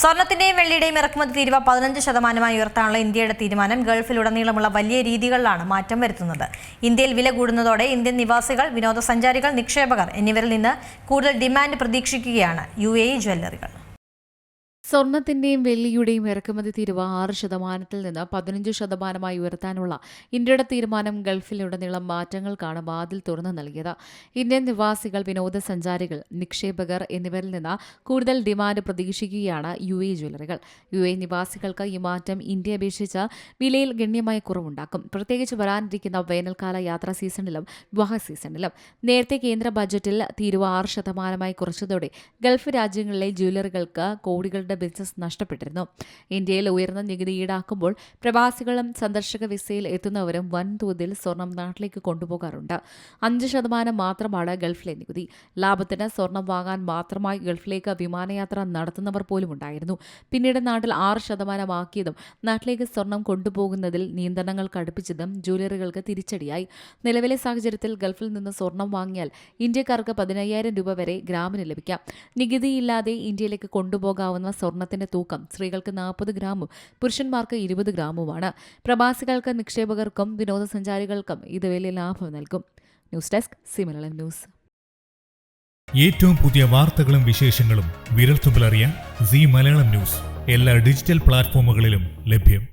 സ്വർണത്തിന്റെയും വെള്ളിയുടെയും ഇറക്കുമതി തീരുവ 15% ഉയർത്താനുള്ള ഇന്ത്യയുടെ തീരുമാനം ഗൾഫിലുടനീളമുള്ള വലിയ രീതികളിലാണ് മാറ്റം വരുത്തുന്നത്. ഇന്ത്യയിൽ വില കൂടുന്നതോടെ ഇന്ത്യൻ നിവാസികൾ, വിനോദസഞ്ചാരികൾ, നിക്ഷേപകർ എന്നിവരിൽ നിന്ന് കൂടുതൽ ഡിമാൻഡ് പ്രതീക്ഷിക്കുകയാണ് UAE ജ്വല്ലറികൾ. സ്വർണത്തിന്റെയും വെള്ളിയുടെയും ഇറക്കുമതി തീരുവ 6% നിന്ന് 15% ഉയർത്താനുള്ള ഇന്ത്യയുടെ തീരുമാനം ഗൾഫിലുടനീളം മാറ്റങ്ങൾക്കാണ് വാതിൽ തുറന്നു നൽകിയത്. ഇന്ത്യൻ നിവാസികൾ, വിനോദസഞ്ചാരികൾ, നിക്ഷേപകർ എന്നിവരിൽ നിന്ന് കൂടുതൽ ഡിമാൻഡ് പ്രതീക്ഷിക്കുകയാണ് UAE ജ്വല്ലറികൾ. UAE നിവാസികൾക്ക് ഈ മാറ്റം ഇന്ത്യയെ അപേക്ഷിച്ച് വിലയിൽ ഗണ്യമായ കുറവുണ്ടാക്കും, പ്രത്യേകിച്ച് വരാനിരിക്കുന്ന വേനൽക്കാല യാത്രാ സീസണിലും വിവാഹ സീസണിലും. നേരത്തെ കേന്ദ്ര ബജറ്റിൽ തീരുവ 6% കുറച്ചതോടെ ഗൾഫ് രാജ്യങ്ങളിലെ ജ്വല്ലറികൾക്ക് കോടികളുടെ ബിസിനസ് നഷ്ടപ്പെട്ടിരുന്നു. ഇന്ത്യയിൽ ഉയർന്ന നികുതി ഈടാക്കുമ്പോൾ പ്രവാസികളും സന്ദർശക വിസയിൽ എത്തുന്നവരും വൻതോതിൽ സ്വർണം നാട്ടിലേക്ക് കൊണ്ടുപോകാറുണ്ട്. 5% മാത്രമാണ് ഗൾഫിലെ നികുതി. ലാഭത്തിന് സ്വർണം വാങ്ങാൻ മാത്രമായി ഗൾഫിലേക്ക് വിമാനയാത്ര നടത്തുന്നവർ പോലും ഉണ്ടായിരുന്നു. പിന്നീട് നാട്ടിൽ 6% ആക്കിയതും നാട്ടിലേക്ക് സ്വർണം കൊണ്ടുപോകുന്നതിൽ നിയന്ത്രണങ്ങൾ കടുപ്പിച്ചതും ജ്വല്ലറികൾക്ക് തിരിച്ചടിയായി. നിലവിലെ സാഹചര്യത്തിൽ ഗൾഫിൽ നിന്ന് സ്വർണം വാങ്ങിയാൽ ഇന്ത്യക്കാർക്ക് 15,000 രൂപ വരെ ഗ്രാമിന് ലഭിക്കാം. നികുതിയില്ലാതെ ഇന്ത്യയിലേക്ക് കൊണ്ടുപോകാവുന്ന സ്വർണത്തിന്റെ തൂക്കം സ്ത്രീകൾക്ക് 40 ഗ്രാമും പുരുഷന്മാർക്ക് 20 ഗ്രാമുമാണ്. പ്രവാസികൾക്ക്, നിക്ഷേപകർക്കും വിനോദസഞ്ചാരികൾക്കും ഇത് വലിയ ലാഭം നൽകും. News desk C Malayalam news. ഏറ്റവും പുതിയ വാർത്തകളും വിശേഷങ്ങളും വിരൽത്തുമ്പിലറിയാൻ സി മലയാളം ന്യൂസ് എല്ലാ ഡിജിറ്റൽ പ്ലാറ്റ്ഫോമുകളിലും ലഭ്യം.